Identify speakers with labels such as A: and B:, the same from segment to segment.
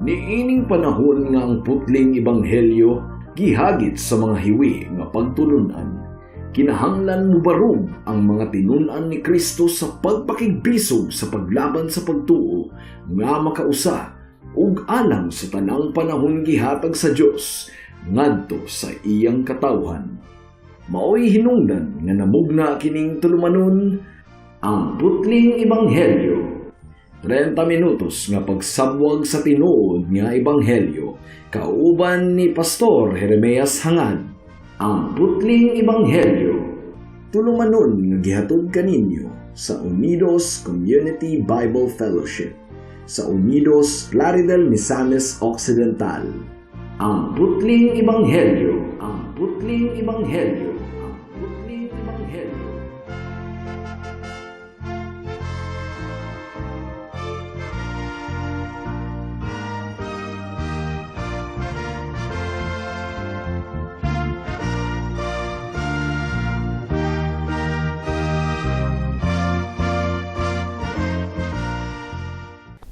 A: Niining panahon nga ang putling ebanghelyo gihagit sa mga hiwi nga pagtulunan. Kinahanglan mo barog ang mga tinunan ni Kristo sa pagpakigbisog sa paglaban sa pagtuo nga makausa ug alang sa tanang panahon gihatag sa Dios ngadto sa iyang katawhan. Maoy hinungdan nga namugna kining tulumanon ang putling ebanghelyo. 30 minutos nga pagsabwag sa tinuod nga ebanghelyo kauban ni Pastor Jeremias Hangad. Ang putling ebanghelyo tulumanon nga gihatod kaninyo sa Unidos Community Bible Fellowship sa Unidos Plaridel, Misamis Occidental. Ang putling ebanghelyo, ang putling ebanghelyo, ang putling ebanghelyo.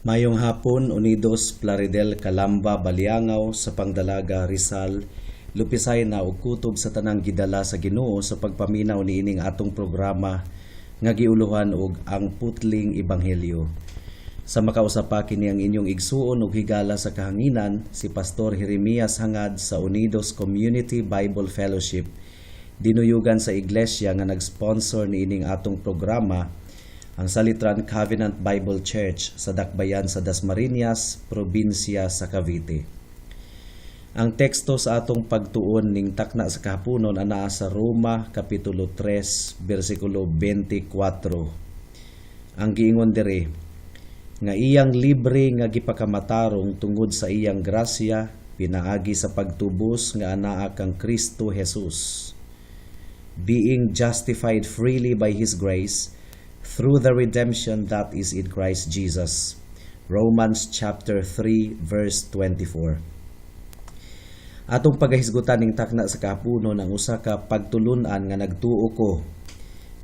B: Mayong hapon, Unidos, Plaridel, Calamba, Baliangaw, sa Pangdalaga, Rizal, lupisay na og kutob sa tanang gidala sa Ginoo sa pagpaminaw niining atong programa nga giuluhan og ang putling ebanghelyo. Sa makausapa kini ang inyong igsuon ug higala sa kahanginan si Pastor Jeremias Hangad sa Unidos Community Bible Fellowship. Dinuyugan sa iglesia nga nag-sponsor niining atong programa ang Salitran Covenant Bible Church sa Dakbayan sa Dasmariñas, probinsya sa Cavite. Ang teksto sa atong pagtuon ning takna sa kahaponon anaa sa Roma kapitulo 3 bersikulo 24. Ang giingon diri nga iyang libre nga gipakamatarong tungod sa iyang grasya pinaagi sa pagtubos nga anaa kang Kristo Jesus, being justified freely by His grace through the redemption that is in Christ Jesus. Romans chapter 3 verse 24. Atong pagahisgutan ning takna sa kahaponon ang usa ka pagtulunan nga nagtuo ko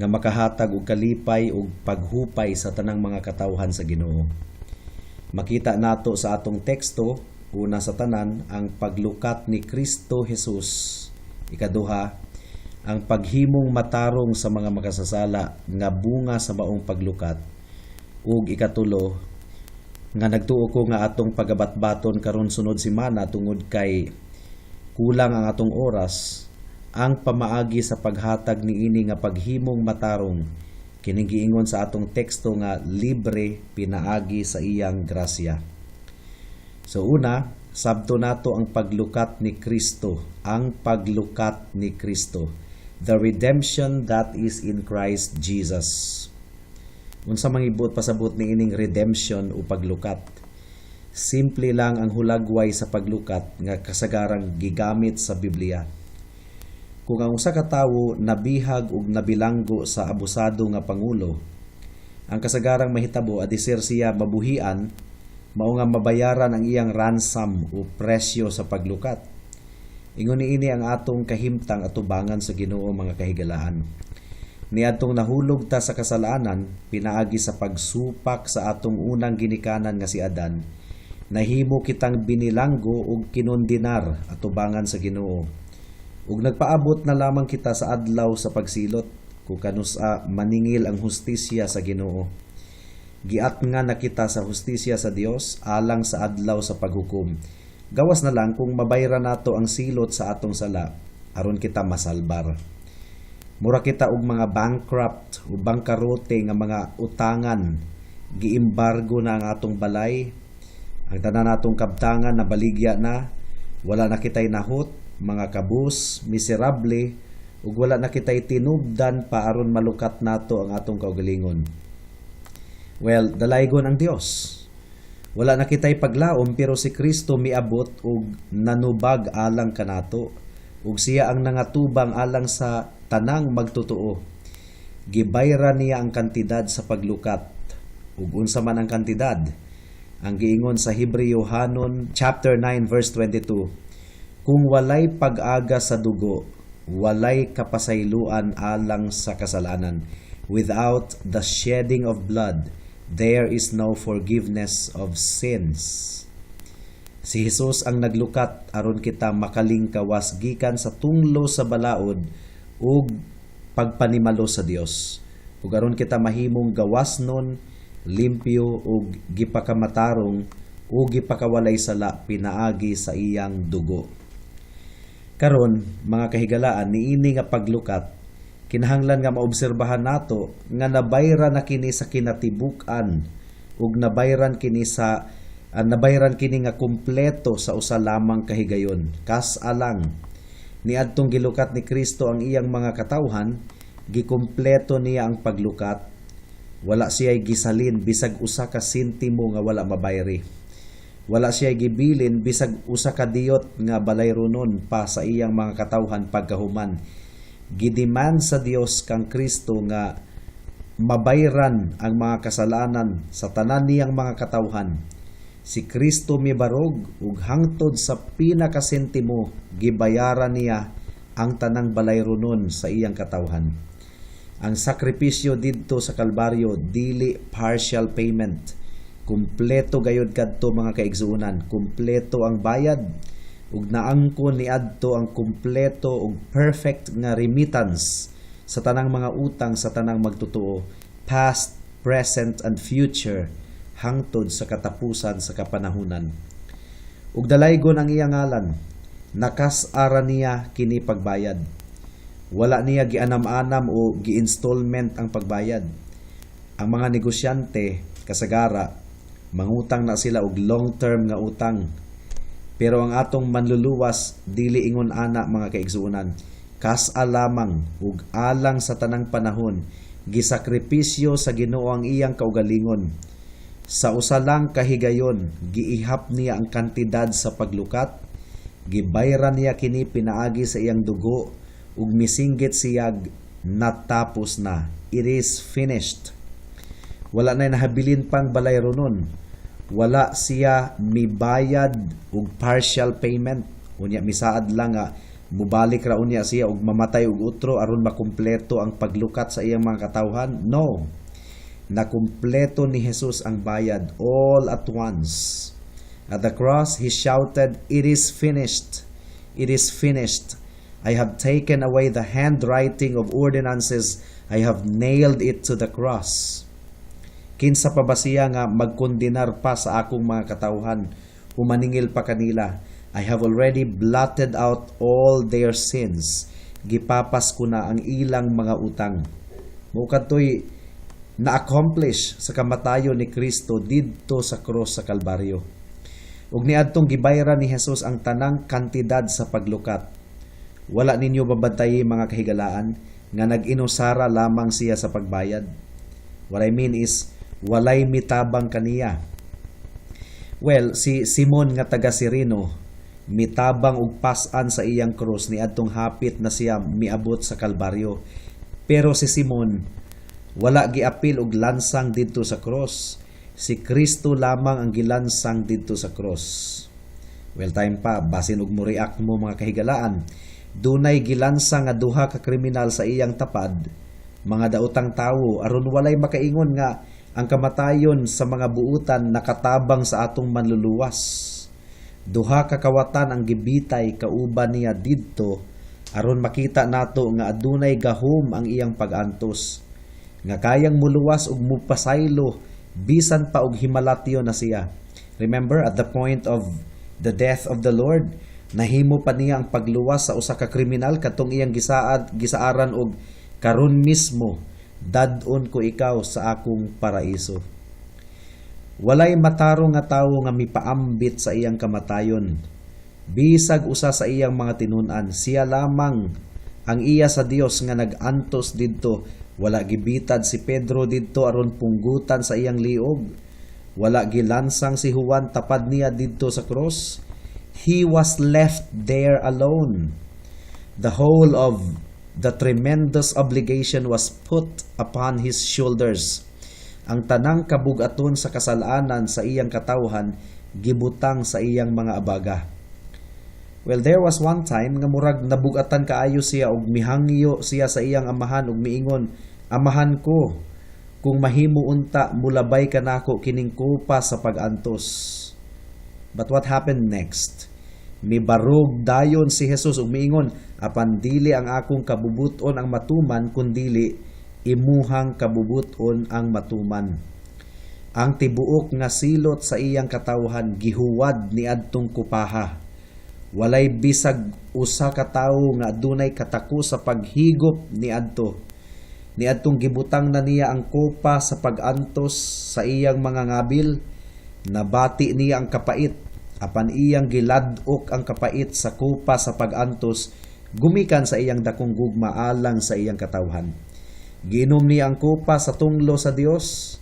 B: nga makahatag og kalipay ug paghupay sa tanang mga katawhan sa Ginoo. Makita nato sa atong teksto una sa tanan ang paglukat ni Kristo Jesus. Ikaduha, ang paghimong matarong sa mga makasasala nga bunga sa maong paglukat. Ug ikatulo, nga nagtuo ko nga atong pagabatbaton karon sunod semana tungod kay kulang ang atong oras, ang pamaagi sa paghatag niini nga paghimong matarong kining giingon sa atong teksto nga libre pinaagi sa iyang grasya. So una, sabto nato ang paglukat ni Kristo, ang paglukat ni Kristo. The redemption that is in Christ Jesus. Unsa mangibot pasabot ni ining redemption o paglukat? Simple lang ang hulagway sa paglukat nga kasagarang gigamit sa Biblia. Kung ang usa ka tawo nabihag ug nabilanggo sa abusado nga pangulo, ang kasagarang mahitabo adisir siya mabuhian, mao nga mabayaran ang iyang ransom o presyo sa paglukat. Ingon niini ang atong kahimtang atubangan sa Ginoo mga kahigalaan. Niadtong nahulog ta sa kasalanan, pinaagi sa pagsupak sa atong unang ginikanan nga si Adan, nahimo kitang binilanggo ug kinondinar atubangan sa Ginoo. Ug nagpaabot na lamang kita sa adlaw sa pagsilot, kung kanusa maningil ang hustisya sa Ginoo. Giat nga nakita sa hustisya sa Dios alang sa adlaw sa paghukom. Gawas na lang kung mabayra nato ang silot sa atong sala, aron kita masalbar. Mura kita og mga bankrupt o bangkarote nga mga utangan, giimbargo na ang atong balay, ang tanan natong kabtangan na baligya na, wala na kitay nahot, mga kabus, miserable, ug wala na kitay tinubdan pa aron malukat nato ang atong kaugalingon. Well, dalaygon ang Dios. Wala na kitay paglaom pero si Kristo miabot ug nanubag alang kanato ug siya ang nangatubang alang sa tanang magtotoo. Gibayra niya ang kantidad sa paglukat ug unsa man ang kantidad. Ang giingon sa Hebreyohanon chapter 9 verse 22, kung walay pag-aga sa dugo, walay kapasayloan alang sa kasalanan. Without the shedding of blood, there is no forgiveness of sins. Si Hesus ang naglukat aron kita makalingkawas gikan sa tunglo sa balaod ug pagpanimalo sa Dios. Ug aron kita mahimong gawasnon, limpyo ug gipakamatarong o gipakawalay sala pinaagi sa iyang dugo. Karon, mga kahigalaan, niini nga paglukat, kinahanglan nga maobserbahan nato nga nabayran na kini sa kinatibuk-an ug nabayran kini nga kumpleto sa usa lamang kahigayon. Kas alang niadtong gilukat ni Kristo ang iyang mga katawhan, gikumpleto niya ang paglukat. Wala siya'y gisalin bisag usa ka sentimo nga wala mabayri. Wala siya gibilin bisag usa ka diyot nga balayronon pa sa iyang mga katawhan pagkahuman. Gidiman sa Dios kang Kristo nga mabayran ang mga kasalanan sa tanan niyang mga katawhan. Si Kristo mibarog ug hangtod sa pinakasentimo gibayaran niya ang tanang balayronon sa iyang katawhan. Ang sakripisyo didto sa Kalbaryo dili partial payment. Kumpleto gayud kadto mga kaigsuonan, kumpleto ang bayad ug naangkon niadto ang kumpleto ug perfect nga remittance sa tanang mga utang sa tanang magtotoo, past, present and future hangtod sa katapusan sa kapanahunan. Ug dalaygon ang iyang ngalan, nakasara niya kini pagbayad. Wala niya gianam-anam o gi-installment ang pagbayad. Ang mga negosyante kasagara mangutang na sila og long-term nga utang. Pero ang atong manluluwas dili ingon ana mga kaigsuonan. Kas alamang ug alang sa tanang panahon, gisakripisyo sa Ginoo ang iyang kaugalingon. Sa usa lang kahigayon, giihap niya ang kantidad sa paglukat, gibayran niya kini pinaagi sa iyang dugo ug misinggit siyag natapos na. It is finished. Wala na nahabilin pang balayronon. Wala siya mibayad og partial payment. Unya misaad lang nga mubalik ra unya siya og mamatay og utro aron makumpleto ang paglukat sa iyang mga katawhan. No. Nakumpleto ni Jesus ang bayad all at once. At the cross, he shouted, "It is finished. It is finished. I have taken away the handwriting of ordinances. I have nailed it to the cross." Kinsa pa ba siya nga magkondenar pa sa akong mga katawhan? Humaningil pa kanila. I have already blotted out all their sins. Gipapas ko na ang ilang mga utang. Mukadtoy na-accomplish sa kamatayon ni Kristo didto sa cross sa Kalbaryo. Ug niadtong gibayran ni Jesus ang tanang kantidad sa paglukat. Wala ninyo babantayi mga kahigalaan nga nag-inusara lamang siya sa pagbayad. What I mean is, walay mitabang kaniya. Well, si Simon nga taga Sirino, mitabang og pas-an sa iyang krus niadtong hapit na siya miabot sa Kalbaryo. Pero si Simon, wala giapil og lansang didto sa cross. Si Kristo lamang ang gilansang didto sa cross. Well, time pa, basin og mo react mo mga kahigalaan. Dunay gilansang nga duha ka kriminal sa iyang tapad, mga daotang tawo, aron walay makaingon nga ang kamatayon sa mga buutan nakatabang sa atong manluluwas. Duha ka kawatan ang gibitay kauban niya didto aron makita nato nga adunay gahom ang iyang pag-antos, nga kayang muluwas ug mupasaylo bisan pa og himalatyo na siya. Remember, at the point of the death of the Lord, nahimo pa niya ang pagluwas sa usa ka kriminal katong iyang gisaaran og karon mismo dadon ko ikaw sa akong paraiso. Walay matarong nga tawo nga mipaambit sa iyang kamatayon. Bisag usa sa iyang mga tinun-an, siya lamang ang iya sa Dios nga nag-antos didto. Wala gibitad si Pedro didto aron punggutan sa iyang liog. Wala gilansang si Juan tapad niya didto sa cross. He was left there alone. The whole of the tremendous obligation was put upon his shoulders. Ang tanang kabug-aton sa kasalanan sa iyang katawhan gibutang sa iyang mga abaga. Well, there was one time nga murag nabugatan kaayo siya og mihangyo siya sa iyang amahan og miingon, "Amahan ko, kung mahimo unta mulabay ka nako kining kupa sa pag-antos." But what happened next? Mibarog dayon si Jesus ug miingon, apan dili ang akong kabubuton ang matuman kundili imuhang kabubuton ang matuman. Ang tibuok nga silot sa iyang katawhan gihuwad niadtong kupaha. Walay bisag usa ka tawo nga adunay katako sa paghigop niadto. Niadtong gibutang na niya ang kopa sa pag-antos sa iyang mga ngabil, nabati niya ang kapait, apan iyang giladok ang kapait sa kopa sa pag-antos, gumikan sa iyang dakong gugma alang sa iyang katawhan. Giinom niya ang kopa sa tunglo sa Dios,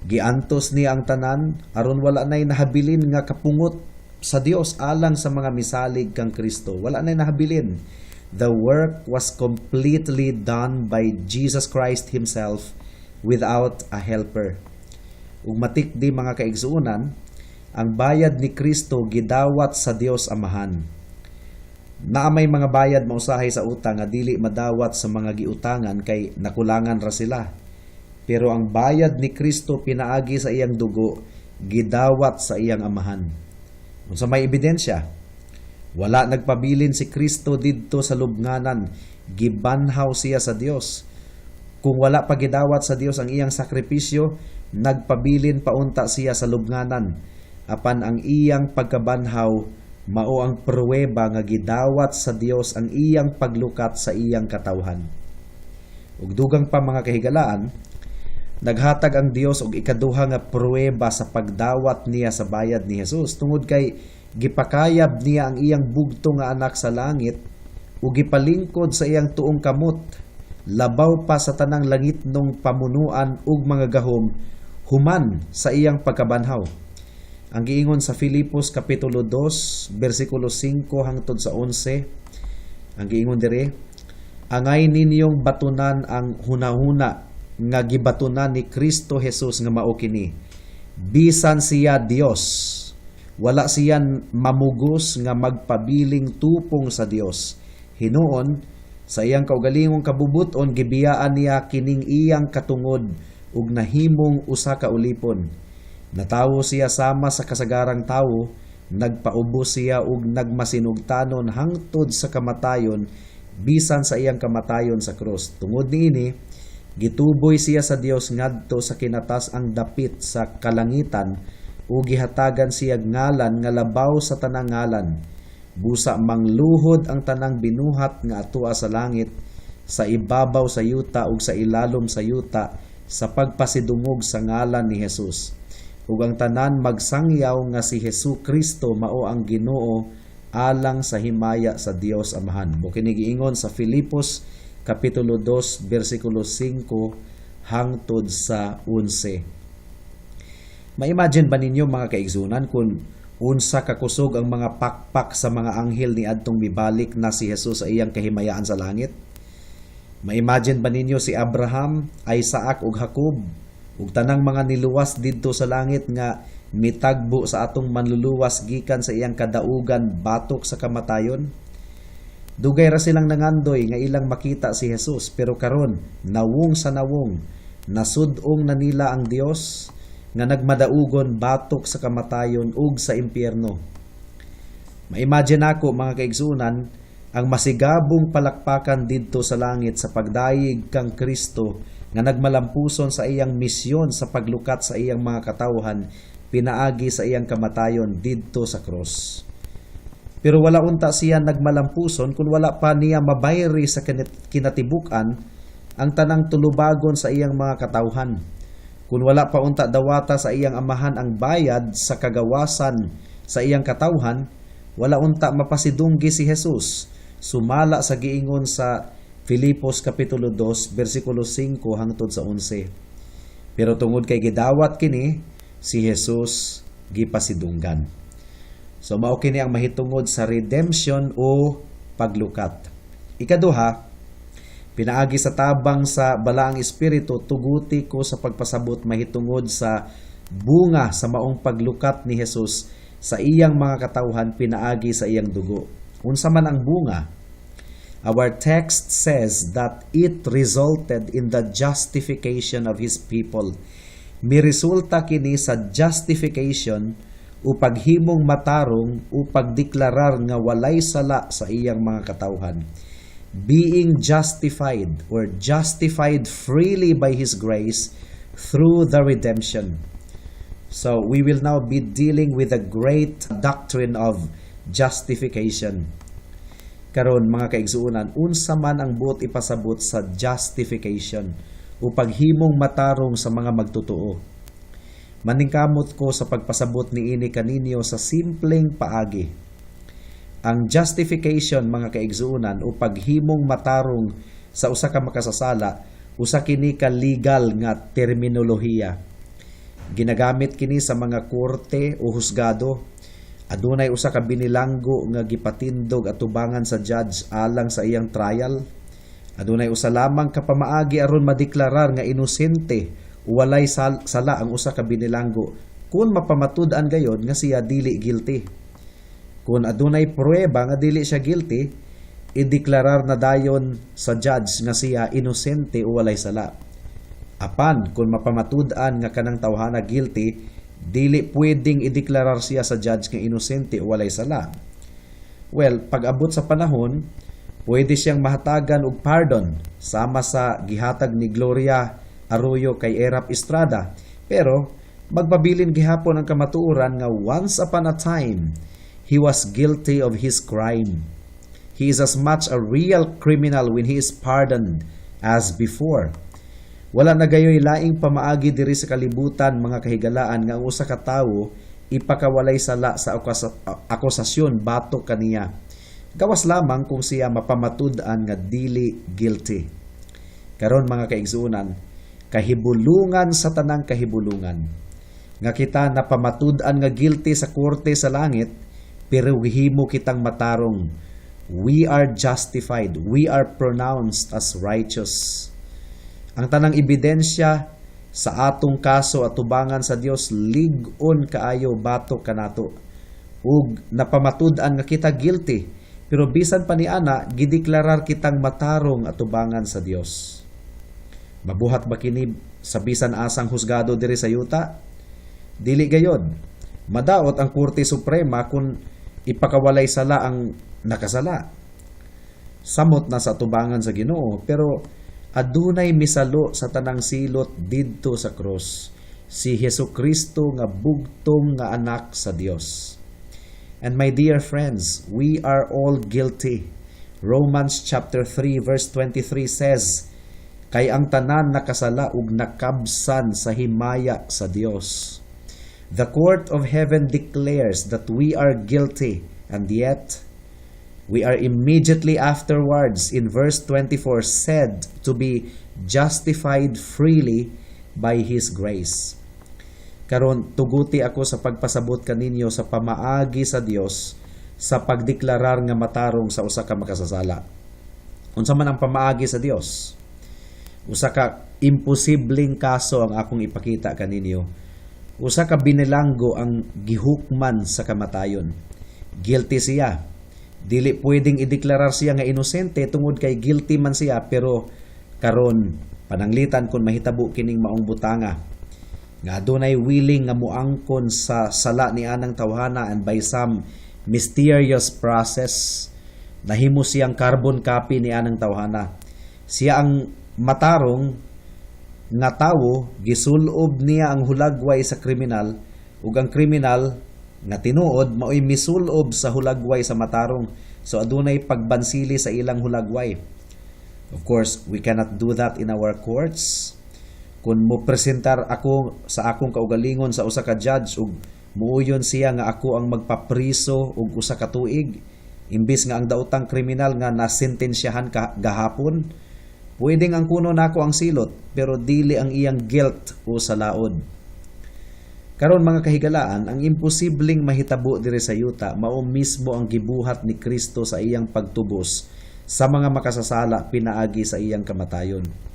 B: giantos niya ang tanan, aron wala nay nahabilin nga kapungot sa Dios alang sa mga misalig kang Kristo. Wala nay nahabilin. The work was completely done by Jesus Christ Himself without a helper. Ug matikdi mga kaigsuonan, ang bayad ni Kristo gidawat sa Dios Amahan. Naa may mga bayad mausahay sa utang nga dili madawat sa mga giutangan kay nakulangan ra sila. Pero ang bayad ni Kristo pinaagi sa iyang dugo gidawat sa iyang Amahan. Unsa may ebidensya? Wala nagpabilin si Kristo didto sa lubnganan, gibanhaw siya sa Dios. Kung wala pa gidawat sa Dios ang iyang sakripisyo, nagpabilin paunta siya sa lubnganan. Apan ang iyang pagkabanhaw mao ang pruweba nga gidawat sa Dios ang iyang paglukat sa iyang katawhan. Ug dugang pa mga kahigalaan, naghatag ang Dios og ikaduha nga pruweba sa pagdawat niya sa bayad ni Jesus tungod kay gipakayab niya ang iyang bugto nga anak sa langit ug gipalingkod sa iyang tuong kamot, labaw pa sa tanang langitnong pamunuan ug mga gahom human sa iyang pagkabanhaw. Ang giingon sa Filipos kapitulo 2 bersikulo 5 hangtod sa 11, ang giingon dire, angay ninyong batunan ang hunahuna nga gibatunan ni Kristo Jesus nga mao kini. Bisan siya Dios, wala siya mamugos nga magpabiling tupong sa Dios. Hinuon, sa iyang kaugalingong kabubuton, gibiyaan niya kining iyang katungod ug nahimong usa ka ulipon. Natawo siya sama sa kasagarang tawo, nagpaubos siya ug nagmasinugtanon hangtod sa kamatayon, bisan sa iyang kamatayon sa krus. Tungod niini, gituboy siya sa Dios ngadto sa kinatas ang dapit sa kalangitan, o gihatagan siya ngalan nga labaw sa tanang ngalan. Busa mangluhod ang tanang binuhat nga atua sa langit, sa ibabaw sa yuta ug sa ilalom sa yuta, sa pagpasidungog sa ngalan ni Jesus. Ug ang tanan magsangyaw nga si Hesu Kristo mao ang Ginoo alang sa himaya sa Dios Amahan. Mo kini giingon sa Filipos kapitulo 2 bersikulo 5 hangtod sa 11. Ma-imagine ba ninyo mga kaigsunan kung unsa kakusog ang mga pakpak sa mga anghel ni adtong mibalik na si Jesus sa iyang kahimayaan sa langit? Ma-imagine ba ninyo si Abraham, Isaac ug Jacob ug tanang mga niluwas didto sa langit nga mitagbo sa atong manluluwas gikan sa iyang kadaugan batok sa kamatayon? Dugay ra silang nangandoy nga ilang makita si Jesus, pero karon nawong sa nawong nasud-ong na nila ang Dios nga nagmadaugon batok sa kamatayon ug sa impyerno. Ma-imagine ako mga kaigsunan ang masigabong palakpakan didto sa langit sa pagdayeg kang Kristo nga nagmalampuson sa iyang misyon sa paglukat sa iyang mga katawhan pinaagi sa iyang kamatayon didto sa cross. Pero wala unta siya nagmalampuson kung wala pa niya mabayri sa kinatibuk-an ang tanang tulubagon sa iyang mga katawhan. Kung wala pa unta dawata sa iyang Amahan ang bayad sa kagawasan sa iyang katawhan, wala unta mapasidunggi si Jesus. Sumala sa giingon sa Filipos kapitulo 2 bersikulo 5 hangtod sa 11. Pero tungod kay gidawat kini, si Jesus gipasidunggan. So mao kini ang mahitungod sa redemption o paglukat. Ikaduha, pinaagi sa tabang sa balaang espiritu, tuguti ko sa pagpasabot mahitungod sa bunga sa maong paglukat ni Jesus sa iyang mga katawhan pinaagi sa iyang dugo. Unsa man ang bunga? Our text says that it resulted in the justification of His people. Miresulta kini sa justification upag himong matarong upag deklarar nga walay sala sa iyang mga katawhan. Being justified or justified freely by His grace through the redemption. So we will now be dealing with the great doctrine of justification. Karon mga kaigsuunan, unsa man ang buot ipasabot sa justification upag himong matarong sa mga magtotoo. Maningkamot ko sa pagpasabot ni ini kaninyo sa simpleng paagi. Ang justification mga kaigsuunan upag himong matarong sa usa ka makasasala, usa kini ka legal nga terminolohiya. Ginagamit kini sa mga korte o husgado. Adunay usa ka binilanggo nga gipatindog atubangan sa judge alang sa iyang trial. Adunay usa lamang ka pamaagi aron madeklarar nga inosente o walay sala ang usa ka binilanggo kung mapamatud-an gayod nga siya dili guilty. Kung adunay pruweba nga dili siya guilty, ideklarar na dayon sa judge nga siya inosente o walay sala. Apan kung mapamatud-an nga kanang tawhana guilty, dili pwedeng ideklarar siya sa judge nga inosente o walay sala. Well, pag-abot sa panahon, pwede siyang mahatagan og pardon sama sa gihatag ni Gloria Arroyo kay Erap Estrada. Pero magpabilin gihapon ang kamatuoran nga once upon a time, he was guilty of his crime. He is as much a real criminal when he is pardoned as before. Wala na gayoy laing pamaagi diri sa kalibutan mga kahigalaan nga ang usa ka tawo ipakawalay sala sa akusasyon batok kaniya. Gawas lamang kung siya mapamatud-an nga dili guilty. Karon mga kaigsuunan, kahibulungan sa tanang kahibulungan nga kita napamatud-an nga guilty sa korte sa langit, pero himo kitang matarong. We are justified. We are pronounced as righteous. Ang tanang ebidensya sa atong kaso at tubangan sa Dios lig-on kaayo batok kanato. Ug napamatud-an nga kita guilty, pero bisan pa ni ana gideklarar kitang matarong at tubangan sa Dios. Mabuhat ba kini sa bisan asang husgado diri sa yuta? Dili gayod. Madaot ang Korte Suprema kung ipakawalay sala ang nakasala. Samot na sa tubangan sa Ginoo, pero adunay misalo sa tanang silot didto sa cross, si Hesukristo nga bugtong nga anak sa Dios. And my dear friends, we are all guilty. Romans chapter 3 verse 23 says, kay ang tanan nakasala ug nakabsan sa himaya sa Dios. The court of heaven declares that we are guilty, and yet we are immediately afterwards in verse 24 said to be justified freely by His grace. Karon tuguti ako sa pagpasabot kaninyo sa pamaagi sa Dios sa pagdeklarar nga matarong sa usa ka makasasala. Unsa man ang pamaagi sa Dios? Usa ka imposibleng kaso ang akong ipakita kaninyo. Usa ka binilanggo ang gihukman sa kamatayon. Guilty siya. Dili pwedeng ideklarar siya nga inosente tungod kay guilty man siya, pero karon pananglitan kung mahitabo kining maong butanga nga adunay willing nga muangkon sa sala ni anang tawhana, and by some mysterious process nahimo siyang carbon copy ni anang tawhana. Siya ang matarong nga tawo, gisulob niya ang hulagway sa kriminal, ug ang kriminal nga tinuod maoy misulob sa hulagway sa matarong. So adunay pagbansili sa ilang hulagway. Of course, we cannot do that in our courts. Kung mo presentar ako sa akong kaugalingon sa usa ka judge ug muuyon siya nga ako ang magpapriso og usa ka tuig, imbis nga ang daotang kriminal nga nasentensyahan gahapon, pwedeng ang kuno nako ang silot pero dili ang iyang guilt o salaod. Karon mga kahigalaan, ang imposibleng mahitabo diri sa yuta mao mismo ang gibuhat ni Kristo sa iyang pagtubos sa mga makasasala pinaagi sa iyang kamatayon.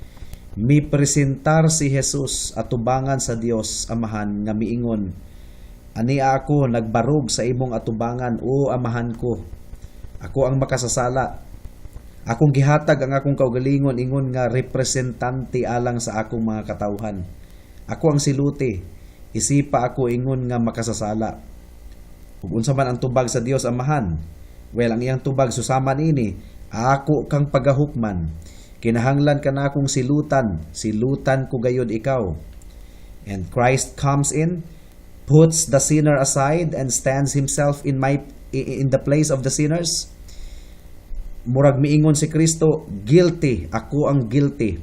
B: Mipresentar si Jesus at tubangan sa Dios Amahan nga miingon, "Ani ako nagbarog sa imong atubangan o amahan ko. Ako ang makasasala. Akong gihatag ang akong kaugalingon ingon nga representante alang sa akong mga katawhan. Ako ang siluti. Isipa ako ingon nga makasasala." Ug unsa man ang tubag sa Dios Amahan? Well, ang iyang tubag susaman ini, ako kang pagahukman. Kinahanglan ka na akong silutan ko gayud ikaw. And Christ comes in, puts the sinner aside and stands himself in the place of the sinners. Murag miingon si Kristo, guilty, ako ang guilty.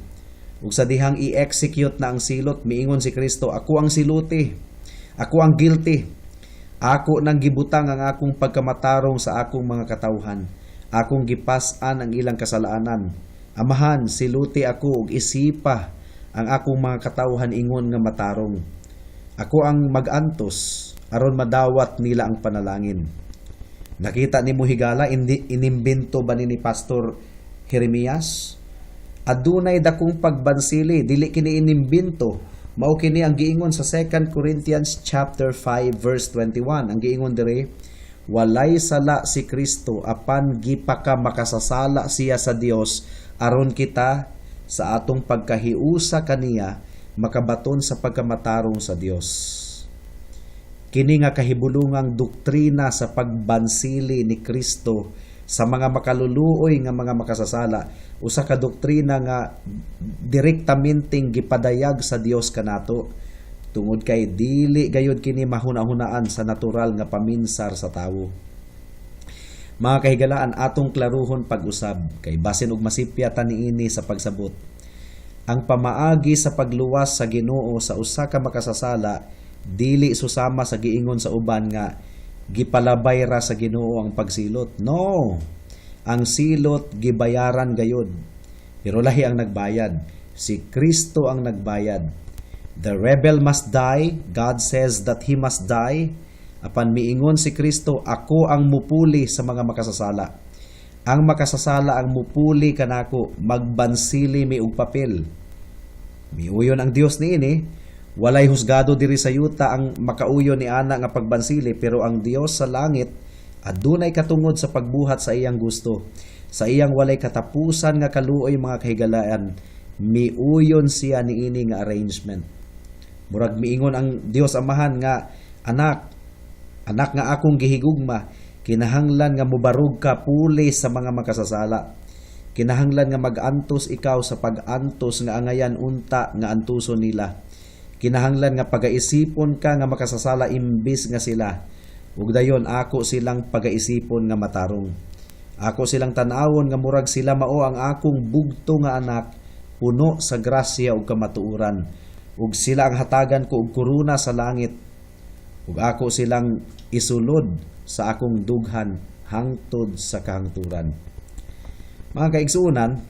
B: Ug sa dihang i-execute na ang silot, miingon si Kristo, ako ang siluti. Ako ang guilty. Ako nang gibutang ang akong pagkamatarong sa akong mga katawhan. Akong gipas-an ang ilang kasalaanan. Amahan, siluti ako ug isipa ang akong mga katawhan ingon nga matarong. Ako ang mag-antos aron madawat nila ang panalangin. Nakita nimo higala inimbento ba ni Pastor Jeremias? Adunay dakong pagbansili, dili kini inimbento. Mao kini ang giingon sa 2 Corinthians chapter 5 verse 21. Ang giingon diri, walay sala si Kristo apan gipaka makasasala siya sa Dios aron kita sa atong pagkahiusa kaniya makabaton sa pagkamatarong sa Dios. Kini nga kahibulungang doktrina sa pagbansili ni Kristo sa mga makaluluoy nga mga makasasala, usa ka doktrina nga direktamenting gipadayag sa Dios kanato tungod kay dili gayud kini mahuna-hunaan sa natural nga paminsar sa tawo. Mga kahigalaan, atong klaruhon pag-usab kay basin og masipya ta niini sa pagsabot. Ang pamaagi sa pagluwas sa Ginoo sa usa ka makasasala dili susama sa giingon sa uban nga gipalabay ra sa Ginoo ang pagsilot. No. Ang silot gibayaran gayud. Pero lahi ang nagbayad. Si Kristo ang nagbayad. The rebel must die. God says that he must die. Apan miingon si Kristo, ako ang mupuli sa mga makasasala. Ang makasasala ang mupuli kanako, magbansili mi og papel. Miuyon ang Dios niini. Walay husgado diri sa yuta ang makauyo ni ana nga pagbansili, pero ang Dios sa langit adunay katungod sa pagbuhat sa iyang gusto. Sa iyang walay katapusan nga kaluoy mga kahigalaan, miuyon siya niini nga arrangement. Murag miingon ang Dios Amahan nga, anak nga akong gihigugma, kinahanglan nga mubarog ka puli sa mga makasasala. Kinahanglan nga mag-antos ikaw sa pag-antos nga angayan unta nga antuson nila. Kinahanglan nga pagaisipon ka nga makasasala imbis nga sila. Ug dayon ako silang pagaisipon nga matarong. Ako silang tan-awon nga murag sila mao ang akong bugto nga anak, puno sa grasya ug kamatuoran. Ug sila ang hatagan ko og korona sa langit. Ug ako silang isulod sa akong dughan hangtod sa kahangturan. Mga kaigsuonan,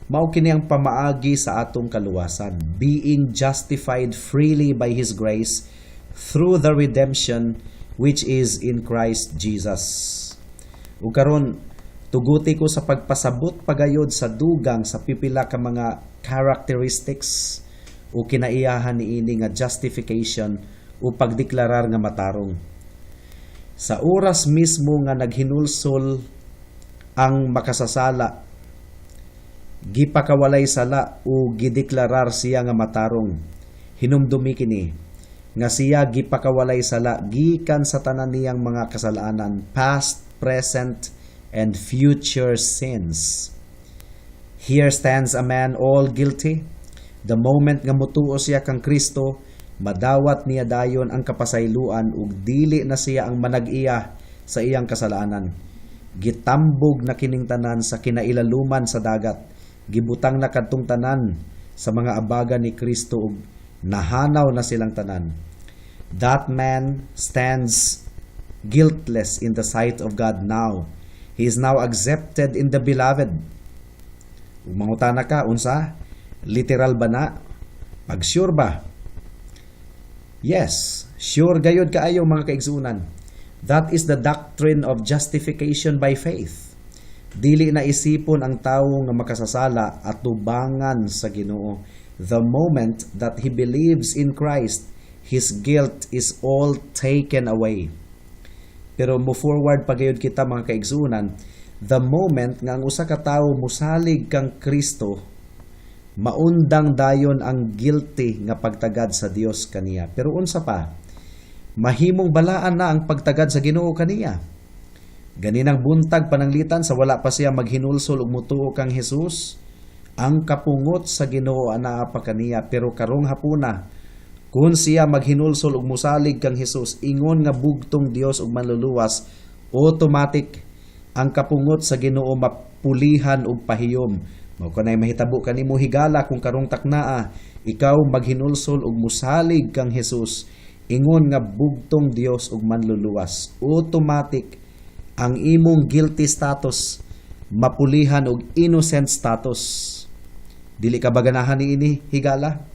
B: mao kini ang pamaagi sa atong kaluwasan, being justified freely by His grace through the redemption which is in Christ Jesus. Ug karon tuguti ko sa pagpasabot pagayod sa dugang sa pipila ka mga characteristics o kinaiyahan niini nga justification o pagdeklarar nga matarong. Sa oras mismo nga naghinulsol ang makasasala, gipakawalay sala o gideklarar siya nga matarong. Hinumdumi kini nga siya gipakawalay sala gikan sa tanan niyang mga kasalanan, past, present, and future sins. Here stands a man all guilty. The moment nga mutuo siya kang Kristo, madawat niya dayon ang kapasayloan ug dili na siya ang manag-iya sa iyang kasalanan. Gitambog na kining tanan sa kinailaluman sa dagat. Gibutang na kadtong tanan sa mga abaga ni Kristo ug nahanaw na silang tanan. That man stands guiltless in the sight of God now. He is now accepted in the beloved. Ug mangutana ka, unsa? Literal ba na? Pag-sure ba? Yes, sure gayud kaayo mga kaigsunan. That is the doctrine of justification by faith. Dili na isipon ang tawo nga makasasala at tubangan sa Ginoo. The moment that he believes in Christ, his guilt is all taken away. Pero mo forward pagayod kita mga kaigsunan, the moment nga ang usa ka tawo musalig kang Kristo, maundang dayon ang guilty nga pagtagad sa Dios kaniya. Pero unsa pa? mahimong balaan na ang pagtagad sa Ginoo kaniya. Ganinang buntag pananglitan sa wala pa siya maghinulsol og mutuo kang Hesus, ang kapungot sa Ginoo anaa pa kaniya, pero karong hapuna kun siya maghinulsol og musalig kang Hesus ingon nga bugtong Dios ug manluluwas, automatic ang kapungot sa Ginoo mapulihan og pahiyom. Mao kanay mahitabo kanimo higala kung karong taknaa ikaw maghinulsol og musalig kang Hesus ingon nga bugtong Dios ug manluluwas, automatic ang imong guilty status mapulihan og innocent status. Dili ka ba ganahan niini higala?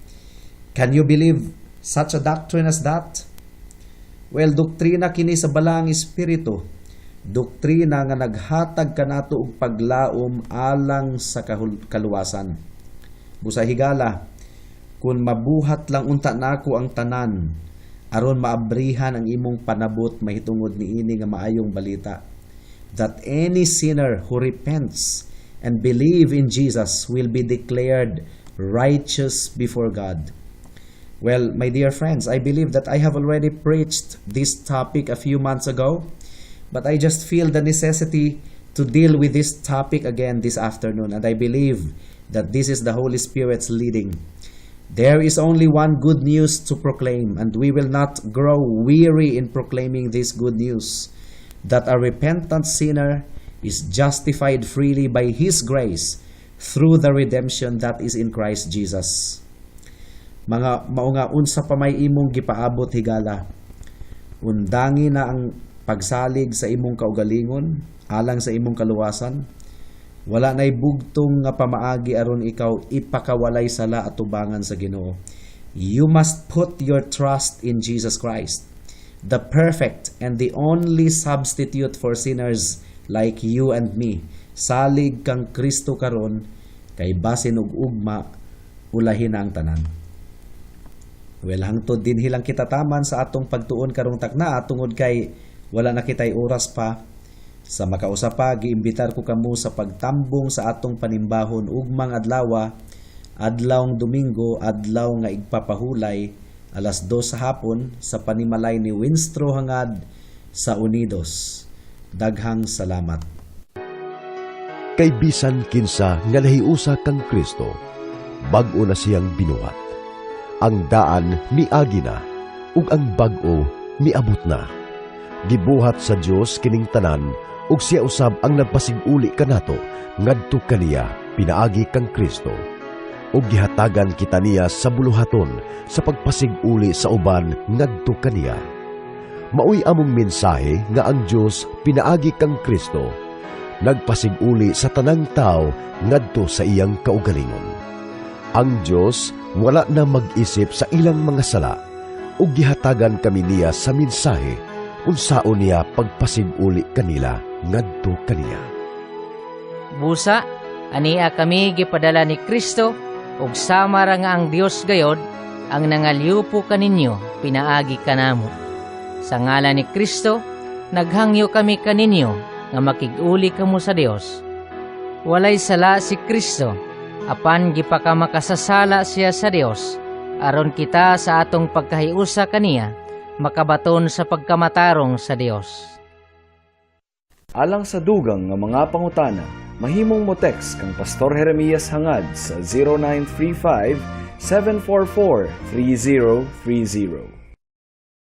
B: Can you believe such a doctrine as that? Well, doktrina kini sa balaang espiritu. Doktrina nga naghatag kanato og paglaom alang sa kaluwasan. Busa higala, kun mabuhat lang unta nako ang tanan aron maabrihan ang imong panabot mahitungod niini nga maayong balita, that any sinner who repents and believe in Jesus will be declared righteous before God. Well, my dear friends, I believe that I have already preached this topic a few months ago, but I just feel the necessity to deal with this topic again this afternoon, and I believe that this is the Holy Spirit's leading. There is only one good news to proclaim, and we will not grow weary in proclaiming this good news, that a repentant sinner is justified freely by His grace through the redemption that is in Christ Jesus. Mga maunga unsa pa may imong gipaabot higala, undangi na ang pagsalig sa imong kaugalingon alang sa imong kaluwasan. Wala nay bugtong nga pamaagi aron ikaw ipakawalay sala at tubangan sa Ginoo. You must put your trust in Jesus Christ, the perfect and the only substitute for sinners like you and me. Salig kang Kristo karon, kay basin og ugma ulahin na ang tanan. Well, hangtod din hilang kita taman sa atong pagtuon karong takna tungod kay wala na kitay oras pa. Sa makausap pa, giimbitar ko kamo sa pagtambong sa atong panimbahon ugmang adlaw, adlawng Domingo, adlaw nga igpapahulay, alas 2 sa hapon sa panimalay ni Winstro hangad sa Unidos. Daghang salamat.
C: Kay bisan kinsa nga nahiusa kang Kristo, bag-o na siyang binuhat. Ang daan miagi na, ug ang bag-o miabot na. Gibuhat sa Dios kining tanan, ug siya usab ang nagpasiguli kanato ngadto kaniya pinaagi kang Kristo. Ug gihatagan kita niya sa buluhaton sa pagpasiguli sa uban ngadto kaniya. Maoy among mensahe nga ang Dios pinaagi kang Kristo, nagpasiguli sa tanang tao ngadto sa iyang kaugalingon. Ang Dios wala na mag-isip sa ilang mga sala, ug gihatagan kami niya sa mensahe unsaon niya pagpasiguli kanila ngadto kaniya.
D: Busa, ania kami gipadala ni Kristo, ug sama ra nga ang Dios gayod ang nangalyupo kaninyo pinaagi kanamo. Sa ngalan ni Kristo, naghangyo kami kaninyo nga makig-uli kamo sa Dios. Walay sala si Kristo, apan gipakamakasasala siya sa Dios, aron kita sa atong pagkahiusa kaniya makabaton sa pagkamatarong sa Dios.
A: Alang sa dugang nga mga pangutana, mahimong mo text kang Pastor Jeremias hangad sa 0935 744 3030.